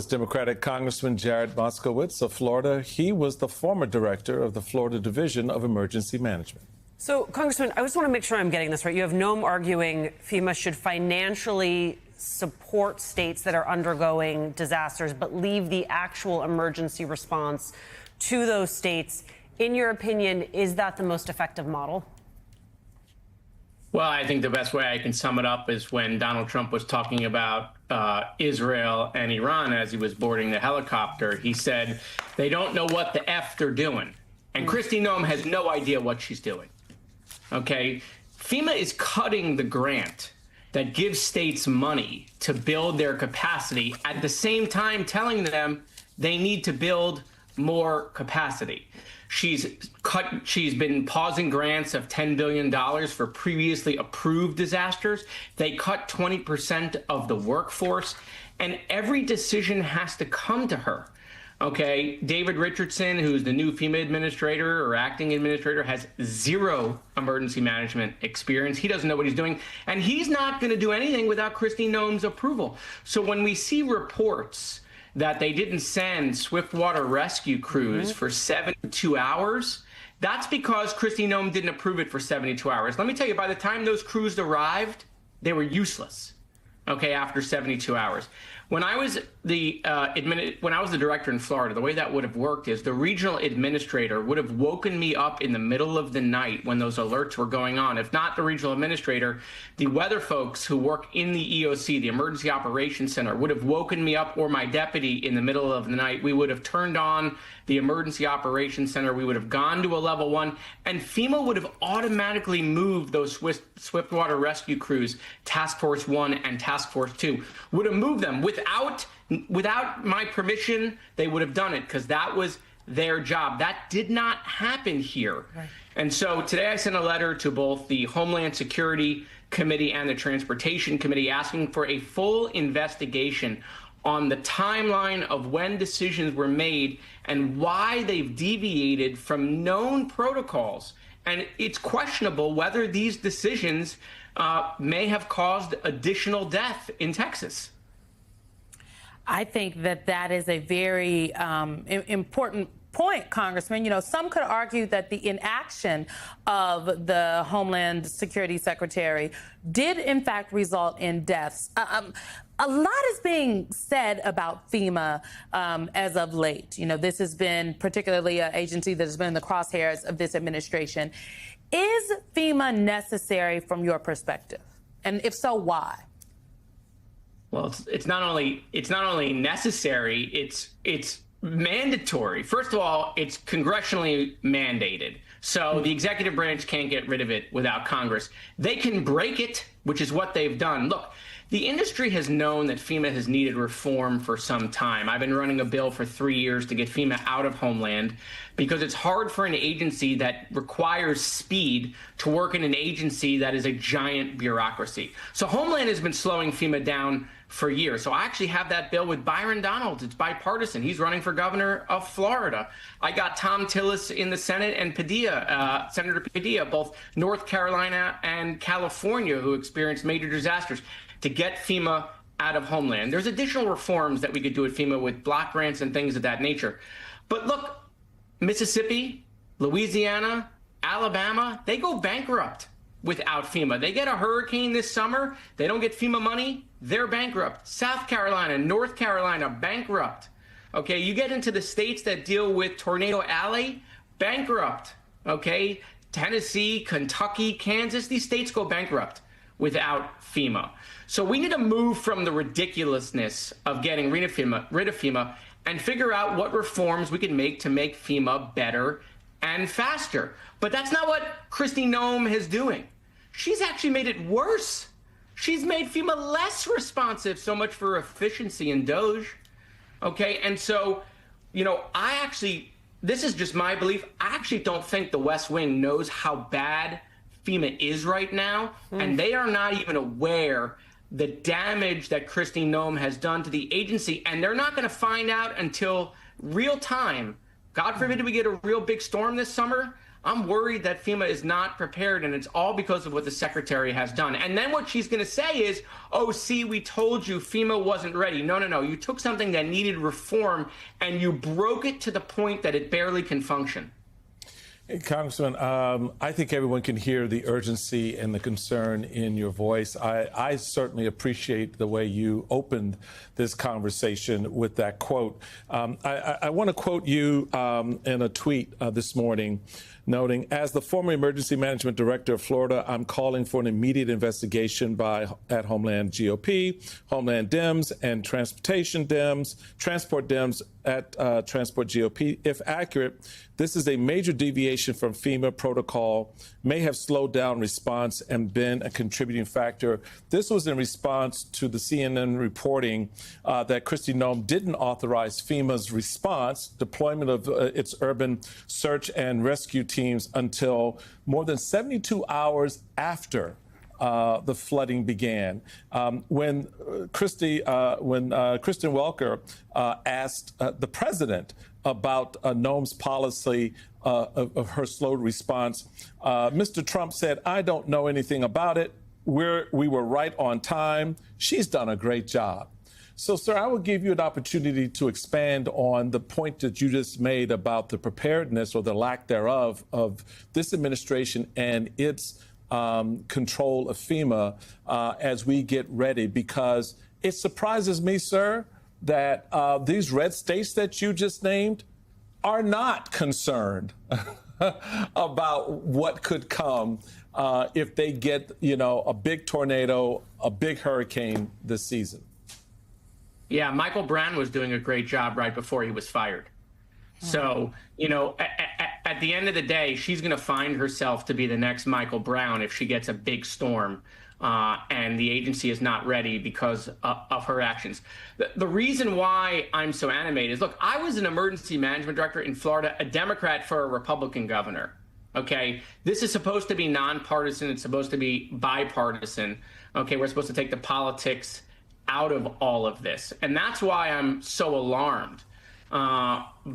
Democratic Congressman Jared Moskowitz of Florida. He was the former director of the Florida Division of Emergency Management. So, Congressman, I just want to make sure I'm getting this right. You have Noem arguing FEMA should financially support states that are undergoing disasters, but leave the actual emergency response to those states. In your opinion, is that the most effective model? Well, I think the best way I can sum it up is when Donald Trump was talking about Israel and Iran as he was boarding the helicopter. He said, they don't know what the F they're doing. And Kristi Noem has no idea what she's doing. Okay? FEMA is cutting the grant that gives states money to build their capacity, at the same time telling them they need to build more capacity. She's been pausing grants of $10 billion for previously approved disasters. They cut 20% of the workforce, and every decision has to come to her. Okay, David Richardson, who's the new FEMA administrator or acting administrator, has zero emergency management experience. He doesn't know what he's doing, and he's not going to do anything without Kristi Noem's approval. So when we see reports that they didn't send swiftwater rescue crews for 72 hours, that's because Kristi Noem didn't approve it for 72 hours. Let me tell you, by the time those crews arrived, they were useless, okay, after 72 hours. When I was the director in Florida, the way that would have worked is the regional administrator would have woken me up in the middle of the night when those alerts were going on. If not the regional administrator, the weather folks who work in the EOC, the Emergency Operations Center, would have woken me up, or my deputy, in the middle of the night. We would have turned on the Emergency Operations Center. We would have gone to a level 1, and FEMA would have automatically moved those swiftwater rescue crews, Task Force 1 and Task Force 2, would have moved them without my permission. They would have done it because that was their job. That did not happen here. Right. And so today I sent a letter to both the Homeland Security Committee and the Transportation Committee asking for a full investigation on the timeline of when decisions were made and why they've deviated from known protocols. And it's questionable whether these decisions may have caused additional death in Texas. I think that is a very important point, Congressman. You know, some could argue that the inaction of the Homeland Security Secretary did, in fact, result in deaths. A lot is being said about FEMA as of late. You know, this has been particularly an agency that has been in the crosshairs of this administration. Is FEMA necessary from your perspective? And if so, why? Well, it's not only necessary, it's mandatory. First of all, it's congressionally mandated. So the executive branch can't get rid of it without Congress. They can break it, which is what they've done. Look, the industry has known that FEMA has needed reform for some time. I've been running a bill for 3 years to get FEMA out of Homeland because it's hard for an agency that requires speed to work in an agency that is a giant bureaucracy. So Homeland has been slowing FEMA down for years. So I actually have that bill with Byron Donalds. It's bipartisan. He's running for governor of Florida. I got Tom Tillis in the Senate and Padilla, Senator Padilla, both North Carolina and California, who experienced major disasters, to get FEMA out of Homeland. There's additional reforms that we could do at FEMA with block grants and things of that nature. But look, Mississippi, Louisiana, Alabama, they go bankrupt without FEMA. They get a hurricane this summer, they don't get FEMA money, they're bankrupt. South Carolina, North Carolina, bankrupt. Okay, you get into the states that deal with Tornado Alley, bankrupt. Okay, Tennessee, Kentucky, Kansas, these states go bankrupt without FEMA. So we need to move from the ridiculousness of getting rid of FEMA and figure out what reforms we can make to make FEMA better and faster. But that's not what Kristi Noem is doing. She's actually made it worse. She's made FEMA less responsive, so much for efficiency and DOGE. Okay, and so, you know, this is just my belief. I actually don't think the West Wing knows how bad FEMA is right now, and they are not even aware the damage that Kristi Noem has done to the agency, and they're not going to find out until real time. God forbid we get a real big storm this summer. I'm worried that FEMA is not prepared, and it's all because of what the secretary has done. And then what she's going to say is, oh, see, we told you FEMA wasn't ready. No, no, no. You took something that needed reform and you broke it to the point that it barely can function. Congressman, I think everyone can hear the urgency and the concern in your voice. I certainly appreciate the way you opened this conversation with that quote. I want to quote you in a tweet this morning, noting, as the former emergency management director of Florida, I'm calling for an immediate investigation at Homeland GOP, Homeland Dems, and Transportation Dems, Transport Dems at Transport GOP. If accurate, this is a major deviation from FEMA protocol, may have slowed down response and been a contributing factor. This was in response to the CNN reporting that Kristi Noem didn't authorize FEMA's response, deployment of its urban search and rescue teams until more than 72 hours after the flooding began. When Kristen Welker asked the president about Noem's policy of her slowed response, Mr. Trump said, I don't know anything about it. We were right on time. She's done a great job. So, sir, I will give you an opportunity to expand on the point that you just made about the preparedness or the lack thereof of this administration and its control of FEMA as we get ready, because it surprises me, sir, that these red states that you just named are not concerned about what could come if they get, a big tornado, a big hurricane this season. Yeah, Michael Brown was doing a great job right before he was fired. So, at the end of the day, she's going to find herself to be the next Michael Brown if she gets a big storm and the agency is not ready because of her actions. The reason why I'm so animated is, look, I was an emergency management director in Florida, a Democrat for a Republican governor. OK, this is supposed to be nonpartisan. It's supposed to be bipartisan. OK, we're supposed to take the politics out of all of this. And that's why I'm so alarmed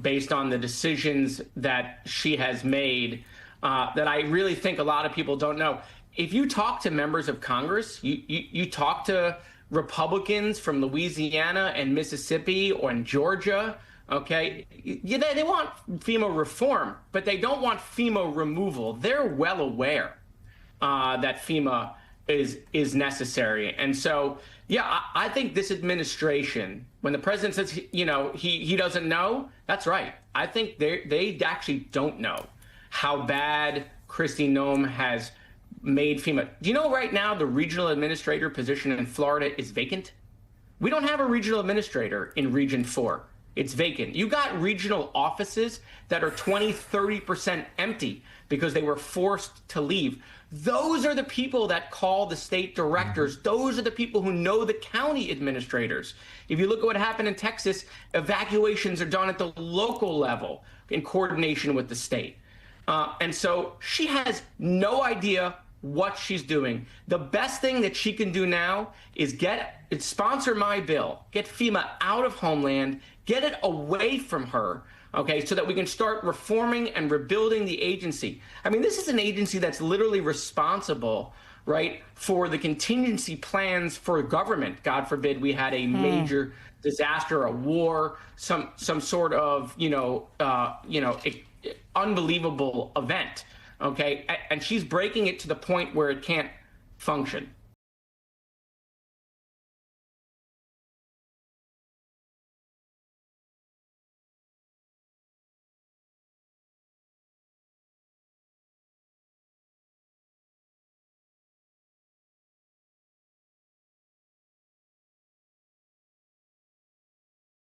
based on the decisions that she has made that I really think a lot of people don't know. If you talk to members of Congress, you talk to Republicans from Louisiana and Mississippi or in Georgia, okay, they want FEMA reform, but they don't want FEMA removal. They're well aware that FEMA is necessary. And so, yeah, I think this administration, when the president says, he doesn't know, that's right. I think they actually don't know how bad Kristi Noem has made FEMA. Do you know right now the regional administrator position in Florida is vacant? We don't have a regional administrator in Region 4. It's vacant. You got regional offices that are 20, 30% empty because they were forced to leave. Those are the people that call the state directors. Those are the people who know the county administrators. If you look at what happened in Texas, evacuations are done at the local level in coordination with the state. And so she has no idea what she's doing. The best thing that she can do now is sponsor my bill, get FEMA out of Homeland, get it away from her, okay, so that we can start reforming and rebuilding the agency. I mean, this is an agency that's literally responsible, right, for the contingency plans for government. God forbid we had a major disaster, a war, some sort of, unbelievable event, okay? And she's breaking it to the point where it can't function.